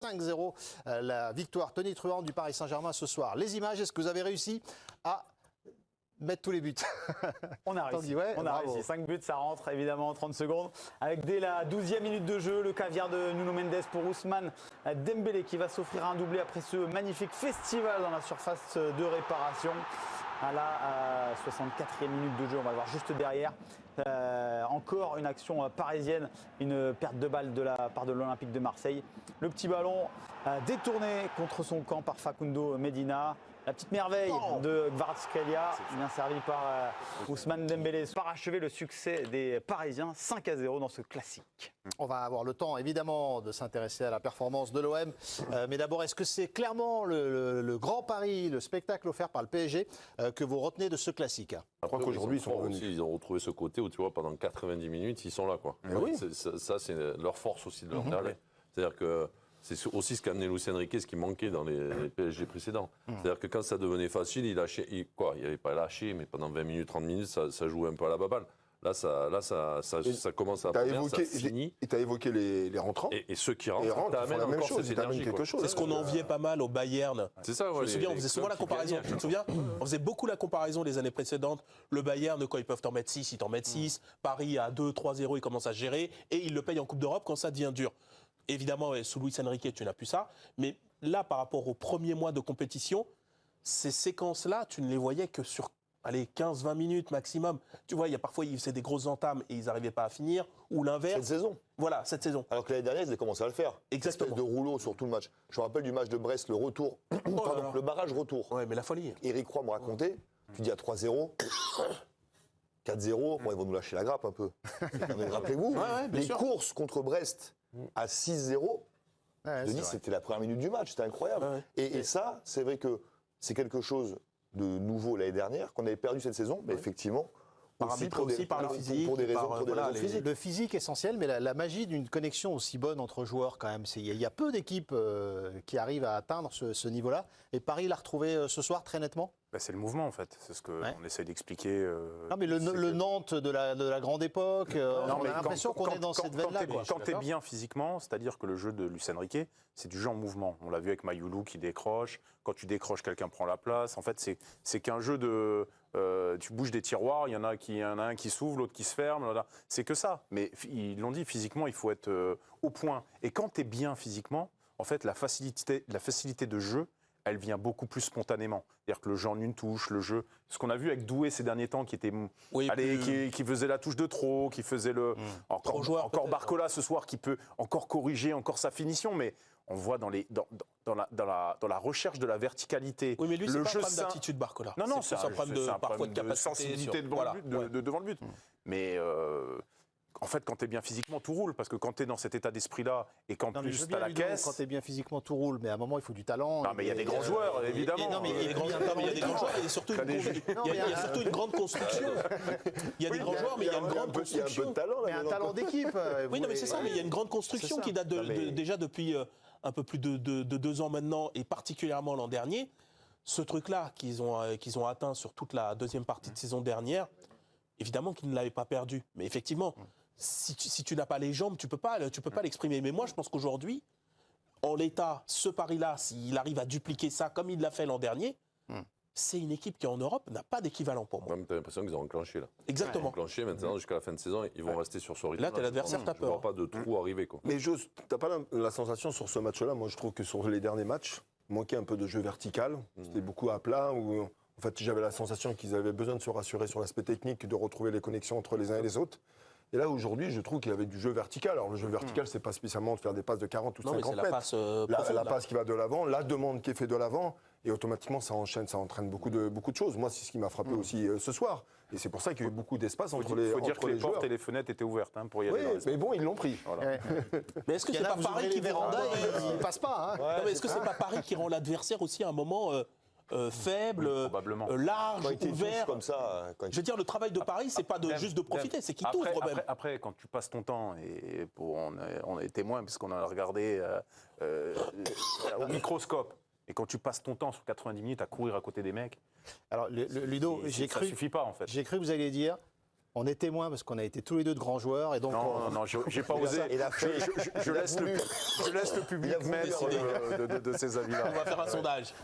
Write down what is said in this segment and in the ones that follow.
5-0, la victoire tonitruante du Paris Saint-Germain ce soir. Les images, est-ce que vous avez réussi à mettre tous les buts? On a réussi. Ouais, on a réussi. 5 buts, ça rentre évidemment en 30 secondes. Avec dès la 12e minute de jeu, le caviar de Nuno Mendes pour Ousmane Dembélé qui va s'offrir un doublé après ce magnifique festival dans la surface de réparation. À la 64e minute de jeu, on va le voir juste derrière. Encore une action parisienne, une perte de balle de la part de l'Olympique de Marseille. Le petit ballon détourné contre son camp par Facundo Medina. La petite merveille de Kvaratskhelia, bien servi par Ousmane Dembélé. Parachever le succès des Parisiens 5-0 dans ce classique. On va avoir le temps évidemment de s'intéresser à la performance de l'OM. Mais d'abord, est-ce que c'est clairement le grand pari, le spectacle offert par le PSG que vous retenez de ce classique? Je crois qu'aujourd'hui, ils ont retrouvé ce côté où tu vois, pendant 90 minutes, ils sont là, quoi. Oui. Ça, c'est leur force aussi de leur dernier. C'est-à-dire que c'est aussi ce qu'a amené Luis Enrique, ce qui manquait dans les PSG précédents. C'est-à-dire que quand ça devenait facile, il n'avait pas lâché, mais pendant 20 minutes, 30 minutes, ça jouait un peu à la baballe. Là, ça commence à prendre, ça finit. Et tu as évoqué les rentrants. Et ceux qui rentrent, t'amènent la même chose, ils t'amènent quelque chose. C'est ce qu'on enviait pas mal au Bayern. C'est ça, ouais, je me souviens, on faisait souvent la comparaison. Tu te souviens? On faisait beaucoup la comparaison les années précédentes. Le Bayern, quand ils peuvent t'en mettre 6, ils t'en mettent 6. Paris à 2-3-0, ils commencent à gérer. Et ils le payent en Coupe d'Europe quand ça devient dur. Évidemment, sous Luis Enrique, tu n'as plus ça. Mais là, par rapport aux premiers mois de compétition, ces séquences-là, tu ne les voyais que sur 15-20 minutes maximum. Tu vois, parfois, ils faisaient des grosses entames et ils n'arrivaient pas à finir. Ou l'inverse. Cette saison. Voilà, cette saison. Alors que l'année dernière, ils avaient commencé à le faire. Exactement. Espèce de rouleau sur tout le match. Je me rappelle du match de Brest, le retour. Pardon, le barrage retour. Ouais, mais la folie. Éric Roy me racontait, tu dis à 3-0, 4-0, bon, ils vont nous lâcher la grappe un peu. Rappelez-vous, les courses contre Brest à 6-0, Denis, c'était la première minute du match, c'était incroyable. Ouais. Et ça, c'est vrai que c'est quelque chose de nouveau l'année dernière, qu'on avait perdu cette saison, mais effectivement, paramétré aussi par le physique. Pour des raisons physiques. Le physique essentiel, mais la magie d'une connexion aussi bonne entre joueurs quand même. Il y a peu d'équipes qui arrivent à atteindre ce niveau-là. Et Paris l'a retrouvé ce soir très nettement. C'est le mouvement en fait, c'est ce qu'on essaie d'expliquer. Non mais le Nantes de la grande époque, on a l'impression qu'on est dans cette veine-là. Quand tu es bien physiquement, c'est-à-dire que le jeu de Luis Enrique, c'est du jeu en mouvement. On l'a vu avec Mayoulou qui décroche, quand tu décroches, quelqu'un prend la place. En fait, c'est qu'un jeu de... tu bouges des tiroirs, il y en a un qui s'ouvre, l'autre qui se ferme, voilà. C'est que ça. Mais ils l'ont dit, physiquement, il faut être au point. Et quand tu es bien physiquement, en fait, la facilité de jeu, elle vient beaucoup plus spontanément. C'est-à-dire que le jeu en une touche, le jeu... Ce qu'on a vu avec Doué ces derniers temps, qui était... qui faisait la touche de trop, qui faisait le... Encore Barcola ce soir, qui peut encore corriger encore sa finition, mais on voit dans la recherche de la verticalité... Oui, mais lui, c'est pas un problème d'attitude Barcola. Non, c'est un problème parfois de capacité. Sensibilité devant le but. Mais... En fait, quand tu es bien physiquement, tout roule. Parce que quand tu es dans cet état d'esprit-là et qu'en plus tu as la caisse. Quand tu es bien physiquement, tout roule. Mais à un moment, il faut du talent. Non, mais il y a des grands joueurs, évidemment. Non, mais il y a des grands joueurs. Il y a surtout une grande construction. Il y a des grands joueurs, mais il y a une grande construction. Il y a un peu de talent, là. Mais un talent d'équipe. Oui, non, mais c'est ça. Mais il y a une grande construction qui date déjà depuis un peu plus de 2 ans maintenant, et particulièrement l'an dernier. Ce truc-là qu'ils ont atteint sur toute la deuxième partie de saison dernière, évidemment qu'ils ne l'avaient pas perdu. Mais effectivement, si tu n'as pas les jambes, tu peux pas l'exprimer. Mais moi, je pense qu'aujourd'hui, en l'état, ce pari-là, s'il arrive à dupliquer ça comme il l'a fait l'an dernier, c'est une équipe qui, en Europe, n'a pas d'équivalent pour moi. Tu as l'impression qu'ils ont enclenché, là. Exactement. Ils ont enclenché, maintenant, jusqu'à la fin de saison, ils vont rester sur ce rythme. Là, t'as l'adversaire, t'as peur. Je ne vois pas de trou arriver, quoi. Mais t'as pas la sensation sur ce match-là? Moi, je trouve que sur les derniers matchs, il manquait un peu de jeu vertical. C'était beaucoup à plat, où en fait, j'avais la sensation qu'ils avaient besoin de se rassurer sur l'aspect technique, de retrouver les connexions entre les uns et les autres. Et là, aujourd'hui, je trouve qu'il y avait du jeu vertical. Alors, le jeu vertical, c'est pas spécialement de faire des passes de 40 ou 50 mètres. La passe qui va de l'avant, la demande qui est faite de l'avant, et automatiquement, ça entraîne beaucoup de choses. Moi, c'est ce qui m'a frappé aussi ce soir. Et c'est pour ça qu'il y a eu beaucoup d'espace entre les joueurs. Il faut dire que les portes et les fenêtres étaient ouvertes pour y aller. Oui, mais bon, ils l'ont pris. Voilà. Mais est-ce que c'est pas Paris qui véranda, il passe pas. Est-ce que c'est pas Paris qui rend l'adversaire aussi à un moment faible, large, ouvert. Comme ça, je veux dire, le travail de Paris, c'est pas juste de profiter, c'est qu'il t'ouvre même. Après, quand tu passes ton temps, et on est témoins, parce qu'on a regardé au microscope, et quand tu passes ton temps sur 90 minutes à courir à côté des mecs, alors, Ludo, ça suffit pas, en fait. J'ai cru que vous alliez dire On est témoins parce qu'on a été tous les deux de grands joueurs. Et donc Non, j'ai pas osé. Je laisse le public maître de ces avis-là. On va faire un sondage.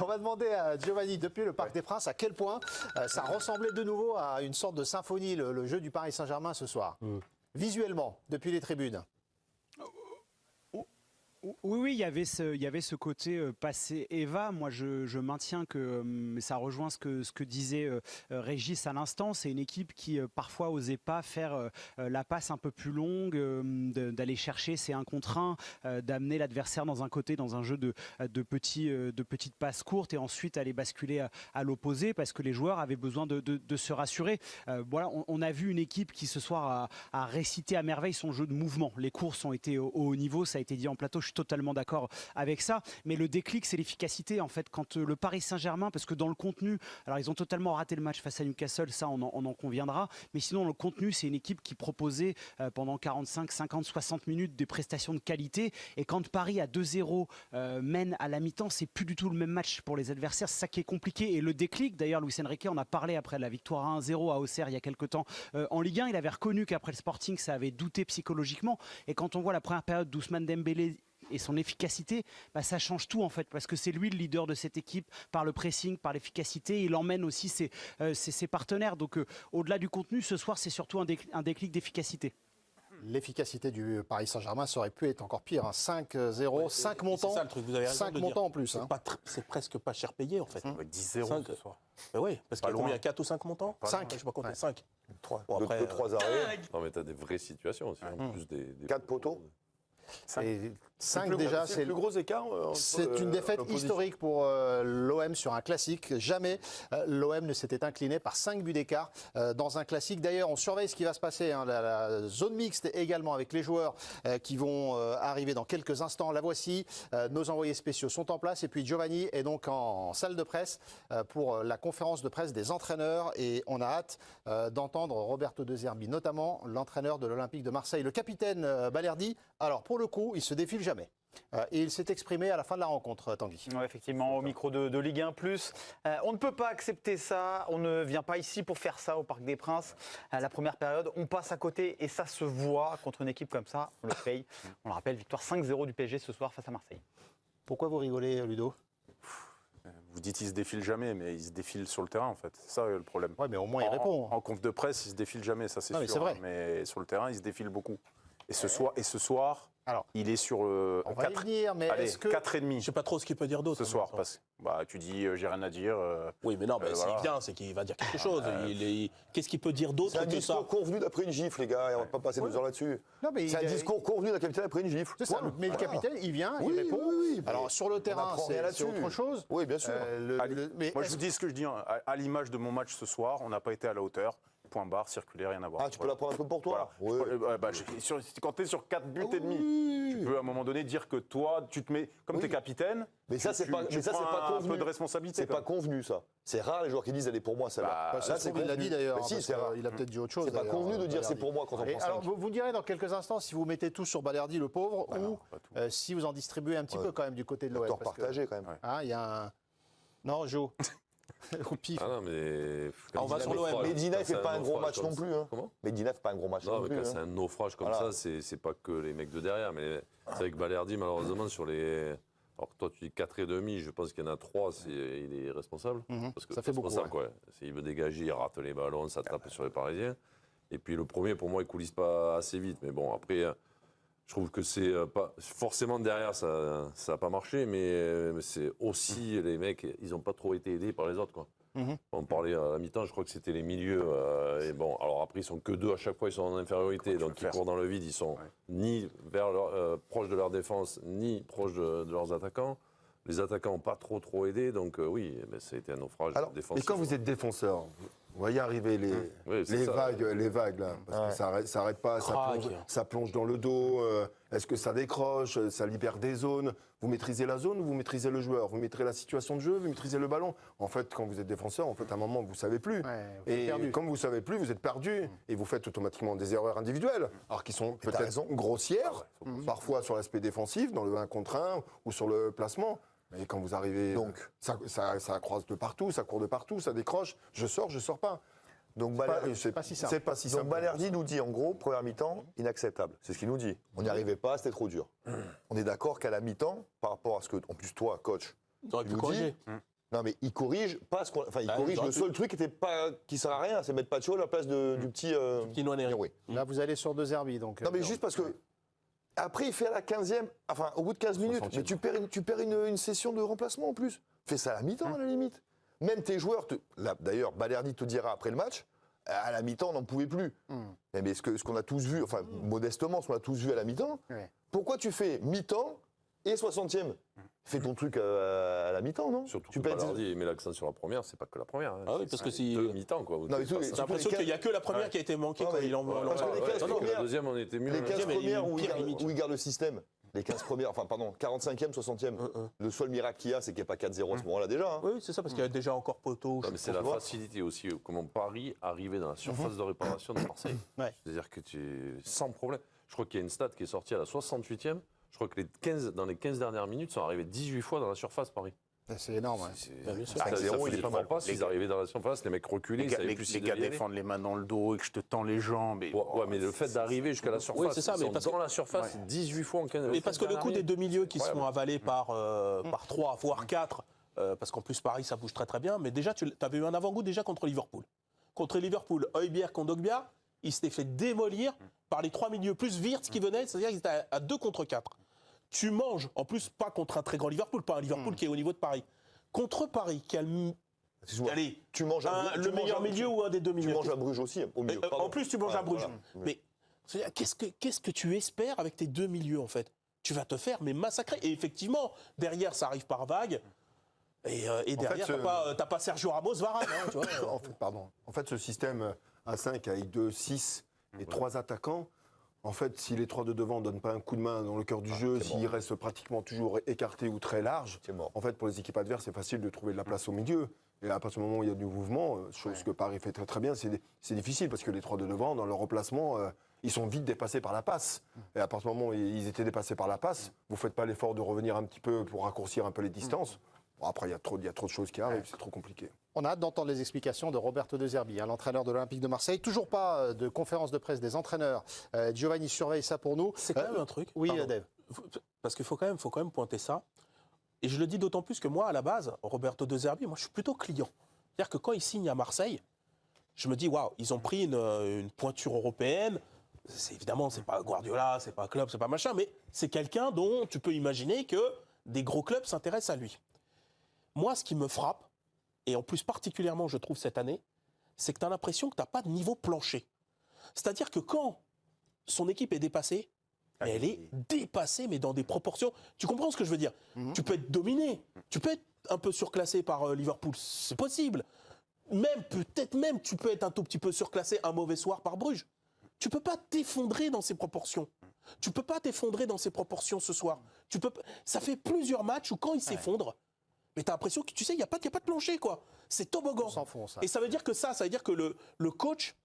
on va demander à Giovanni, depuis le Parc des Princes, à quel point ça ressemblait de nouveau à une sorte de symphonie, le jeu du Paris Saint-Germain ce soir. Visuellement, depuis les tribunes. Oui, il y avait ce côté passé Eva. Moi, je maintiens que ça rejoint ce que disait Régis à l'instant. C'est une équipe qui parfois osait pas faire la passe un peu plus longue, d'aller chercher ses 1 contre 1, d'amener l'adversaire dans un côté, dans un jeu de petites passes courtes et ensuite aller basculer à l'opposé parce que les joueurs avaient besoin de se rassurer. Voilà, on a vu une équipe qui ce soir a récité à merveille son jeu de mouvement. Les courses ont été au haut niveau, ça a été dit en plateau. Je suis totalement d'accord avec ça, mais le déclic, c'est l'efficacité en fait. Quand le Paris Saint-Germain, parce que dans le contenu, alors ils ont totalement raté le match face à Newcastle, ça on en conviendra, mais sinon le contenu, c'est une équipe qui proposait pendant 45, 50, 60 minutes des prestations de qualité, et quand Paris à 2-0 mène à la mi-temps, c'est plus du tout le même match pour les adversaires, c'est ça qui est compliqué. Et le déclic, d'ailleurs Luis Enrique en a parlé après la victoire à 1-0 à Auxerre il y a quelques temps en Ligue 1, il avait reconnu qu'après le Sporting ça avait douté psychologiquement, et quand on voit la première période d'Ousmane Dembélé et son efficacité, ça change tout en fait, parce que c'est lui le leader de cette équipe par le pressing, par l'efficacité. Il emmène aussi ses partenaires. Donc au-delà du contenu, ce soir, c'est surtout un déclic d'efficacité. L'efficacité du Paris Saint-Germain, ça aurait pu être encore pire. 5-0, 5 montants. C'est ça le truc, vous avez raison 5 de montants dire. en plus. C'est presque pas cher payé en fait. 10-0 ce soir. Oui, parce qu'il y a combien, 4 ou 5 montants 5. Je sais pas compter, 5. 3 après, 3 arrêts, Non, mais tu as des vraies situations aussi. En plus des 4 poteaux. Et 5 déjà, c'est le plus gros écart. C'est une défaite historique pour l'OM sur un classique. Jamais l'OM ne s'était incliné par 5 buts d'écart dans un classique. D'ailleurs, on surveille ce qui va se passer. La zone mixte également avec les joueurs qui vont arriver dans quelques instants. La voici. Nos envoyés spéciaux sont en place. Et puis Giovanni est donc en salle de presse pour la conférence de presse des entraîneurs. Et on a hâte d'entendre Roberto De Zerbi, notamment l'entraîneur de l'Olympique de Marseille. Le capitaine Balerdi, alors pour le coup, il se défile jamais. Et il s'est exprimé à la fin de la rencontre, Tanguy. Ouais, effectivement, au micro de Ligue 1+. On ne peut pas accepter ça. On ne vient pas ici pour faire ça au Parc des Princes. La première période, on passe à côté et ça se voit contre une équipe comme ça. On le paye. On le rappelle, victoire 5-0 du PSG ce soir face à Marseille. Pourquoi vous rigolez, Ludo? Vous dites il se défile jamais, mais il se défile sur le terrain en fait. C'est ça le problème. Oui, mais au moins il répond. En conf de presse, il se défile jamais, ça c'est Non, sûr. mais c'est vrai. Mais sur le terrain, il se défile beaucoup. Et ce soir, Alors, il est sur le on va y 4, venir, mais allez, est-ce que... 4,5 Je sais pas trop ce qu'il peut dire d'autre. ce soir. Parce, tu dis j'ai rien à dire. Oui, mais non, s'il voilà. vient, c'est qu'il va dire quelque chose. Qu'est-ce qu'il peut dire d'autre C'est un que ça? discours convenu d'après une gifle, les gars, et on va pas passer 2 heures là-dessus. Non, mais C'est un discours convenu d'un capitaine après une gifle. C'est ça, Point. mais le Voilà. capitaine, il vient, Oui, il répond. oui, oui, Alors sur le terrain, apprend rien c'est là-dessus. autre chose. Oui, bien sûr. Mais Moi, je vous dis ce que je dis. À l'image de mon match ce soir, on n'a pas été à la hauteur. Point barre, circuler, rien à voir. Ah, tu peux la prendre un peu pour toi. Voilà. Ouais. Quand tu es sur 4 buts et demi, Oui. tu peux à un moment donné dire que toi, tu te mets, comme tu es capitaine, Mais ça, c'est pas, tu mais ça, c'est prends pas un convenu. peu de responsabilité. C'est pas convenu, ça. C'est rare les joueurs qui disent elle est pour moi, celle-là. ça se trouve, il l'a dit d'ailleurs. Mais si, parce c'est rare. qu'il a peut-être dit autre chose. C'est pas d'ailleurs, convenu de dire c'est Balerdi. pour moi quand on Et prend alors, 5. vous direz dans quelques instants si vous mettez tout sur Balerdi, le pauvre, ou si vous en distribuez un petit peu quand même du côté de l'OM. Tort partagé quand même. Il y a un... Non, Jo. Au pif. Ah non, mais. On va sur l'OM. Medina, il fait pas un gros match non comme plus. ça. Comment Medina fait pas un gros match Non, non mais plus. quand c'est un naufrage comme Voilà. ça, c'est pas que les mecs de derrière. Mais c'est vrai que Balerdi, malheureusement, sur les. Alors que toi, tu dis 4,5, je pense qu'il y en a 3, il est responsable. Parce que Ça fait beaucoup, responsable, quoi. Il veut dégager, il rate les ballons, ça tape sur les Parisiens. Et puis le premier, pour moi, il coulisse pas assez vite. Mais bon, après, je trouve que c'est pas. Forcément, derrière, ça n'a pas marché, mais c'est aussi les mecs, ils n'ont pas trop été aidés par les autres, quoi. On parlait à la mi-temps, je crois que c'était les milieux. Et bon, alors après, ils sont que 2 à chaque fois, ils sont en infériorité. Donc ils courent dans le vide, ils sont ni vers proches de leur défense, ni proches de leurs attaquants. Les attaquants n'ont pas trop aidé, donc oui, ça a été un naufrage Alors, défensif. mais quand vous êtes défenseur, vous voyez arriver Oui, c'est les ça. vagues là, parce que ça arrête pas, ça plonge dans le dos. Est-ce que ça décroche, ça libère des zones? Vous maîtrisez la zone ou vous maîtrisez le joueur? Vous maîtrisez la situation de jeu, vous maîtrisez le ballon? En fait, quand vous êtes défenseur, en fait, à un moment, vous savez plus. Vous êtes Et perdu. comme vous savez plus, vous êtes perdu et vous faites automatiquement des erreurs individuelles, alors qui sont peut-être grossières, parfois sur l'aspect défensif, dans le 1 contre 1 ou sur le placement. Mais quand vous arrivez, Donc, ça croise de partout, ça court de partout, ça décroche. Je sors pas. Donc, c'est pas si simple. C'est pas si donc simple. Balerdi nous dit en gros, première mi-temps, inacceptable. C'est ce qu'il nous dit. On n'y arrivait pas, c'était trop dur. On est d'accord qu'à la mi-temps, par rapport à ce que, en plus toi, coach, T'aurais tu pu nous corriger. dis, non mais il corrige pas ce qu'on, enfin il Ah, corrige il aurait le pu. seul truc qui sert à rien, c'est mettre Pacho à la place du petit. Petit Nwaneri. Oui. Là, vous allez sur 2 Herbie. Donc, Non mais juste parce que après il fait à la 15e, enfin au bout de 15 minutes, mais tu perds une session de remplacement en plus. Fais ça à la mi-temps à la limite. Même tes joueurs, là d'ailleurs Balerdi te dira après le match, à la mi-temps on n'en pouvait plus. Mais ce qu'on a tous vu, enfin modestement ce qu'on a tous vu à la mi-temps, Ouais. pourquoi tu fais mi-temps et 60e? Fais ton truc à la mi-temps, non? Surtout Tu que perds- Balardi met l'accent sur la première, c'est pas que la première. Ah oui, parce que si. Deux mi-temps, quoi. Non, mais tout- J'ai l'impression qu'il n'y a que la première qui a été manquée Non, quand mais- il en. parce que les 15 Non, non, premières- La deuxième, on était mieux. Les 15 mais il y a premières une où pire limite. il garde le système. Les 15 premières, enfin pardon, 45e, 60e. Le seul miracle qu'il y a, c'est qu'il n'y a pas 4-0 à ce moment-là déjà. Hein. Oui, c'est ça, parce qu'il y a déjà encore poteau. Non, mais c'est la facilité aussi. Comment Paris arrivait dans la surface de réparation de Marseille. Ouais. C'est-à-dire que tu es sans problème. Je crois qu'il y a une stat qui est sortie à la 68e. Je crois que dans les 15 dernières minutes, ils sont arrivés 18 fois dans la surface, Paris. C'est énorme. Ouais. bien sûr. 5-0, il est pas mal. Ils arrivaient dans la surface, les mecs reculaient, ils savaient plus Les s'ils gars devaient y aller. défendent les mains dans le dos et que je te tends les jambes. Ouais, mais le fait d'arriver jusqu'à la surface, Oui, c'est ça, mais ils sont parce dans la surface 18 fois en 15 Mais parce que le coup des deux milieux qui Incroyable. sont avalés par 3, voire 4, parce qu'en plus Paris ça bouge très très bien, mais déjà tu avais eu un avant-goût déjà contre Liverpool. Contre Liverpool, Højbjerg, Kondogbia, il s'était fait démolir par les 3 milieux plus Wirtz qui venaient, c'est-à-dire qu'ils étaient à 2 contre 4. Tu manges, en plus pas contre un très grand Liverpool, pas un Liverpool qui est au niveau de Paris. Contre Paris, qui a allez, Tu manges le meilleur milieu ou un des deux Tu milieux. manges à Bruges aussi, au milieu. En plus, tu manges à Bruges. Voilà. Mais c'est-à-dire, qu'est-ce que tu espères avec tes deux milieux, en fait? Tu vas te faire massacrer. Et effectivement, derrière, ça arrive par vague. Et derrière, fait, t'as pas Sergio Ramos, Varane. Hein, tu vois. En fait, ce système à 5 avec 2, 6 et 3 attaquants, en fait, si les 3 de devant ne donnent pas un coup de main dans le cœur du jeu, c'est s'ils mort. restent pratiquement toujours écartés ou très larges, C'est mort. en fait, pour les équipes adverses, c'est facile de trouver de la place au milieu. Et à partir du moment où il y a du mouvement, chose que Paris fait très très bien, c'est difficile parce que les 3 de devant, dans leur remplacement, ils sont vite dépassés par la passe. Et à partir du moment où ils étaient dépassés par la passe, vous ne faites pas l'effort de revenir un petit peu pour raccourcir un peu les distances. Bon, après, il y a trop de choses qui arrivent, c'est trop compliqué. On a hâte d'entendre les explications de Roberto De Zerbi, l'entraîneur de l'Olympique de Marseille. Toujours pas de conférence de presse des entraîneurs. Giovanni surveille ça pour nous. C'est quand même un truc. Oui, Pardon. Dave. Parce qu'il faut quand même pointer ça. Et je le dis d'autant plus que moi, à la base, Roberto De Zerbi, moi, je suis plutôt client. C'est-à-dire que quand il signe à Marseille, je me dis, waouh, ils ont pris une pointure européenne. Évidemment, c'est pas Guardiola, c'est pas Klopp, c'est pas machin, mais c'est quelqu'un dont tu peux imaginer que des gros clubs s'intéressent à lui. Moi, ce qui me frappe, et en plus particulièrement, je trouve, cette année, c'est que tu as l'impression que tu n'as pas de niveau plancher. C'est-à-dire que quand son équipe est dépassée, mais elle est dépassée, mais dans des proportions... Tu comprends ce que je veux dire? Tu peux être dominé, tu peux être un peu surclassé par Liverpool, c'est possible. Peut-être même, tu peux être un tout petit peu surclassé un mauvais soir par Bruges. Tu peux pas t'effondrer dans ces proportions. Tu peux pas t'effondrer dans ces proportions ce soir. Ça fait plusieurs matchs où quand il s'effondre, mais tu as l'impression que, tu sais, il n'y a pas de plancher, quoi. C'est toboggan. On s'enfonce. Et ça veut dire que le coach,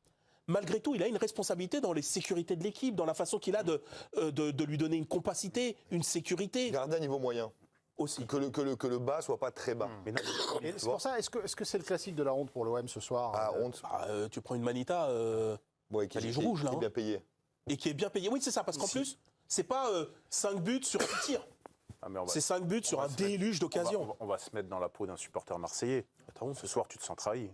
malgré tout, il a une responsabilité dans les sécurités de l'équipe, dans la façon qu'il a de lui donner une compacité, une sécurité Garder un niveau moyen. aussi. Que le bas soit pas très bas. Et c'est pour ça, est-ce que c'est le classique de la honte pour l'OM ce soir? Ah, honte. Tu prends une Manita Ouais, elle est rouge, là, qui est hein. bien payé. et qui est bien payée. Oui, c'est ça, parce qu'en plus, c'est pas 5 buts sur 6 tirs. Ah, mais C'est 5 buts sur un déluge d'occasion. On va se mettre dans la peau d'un supporter marseillais. Ce soir, tu te sens trahi.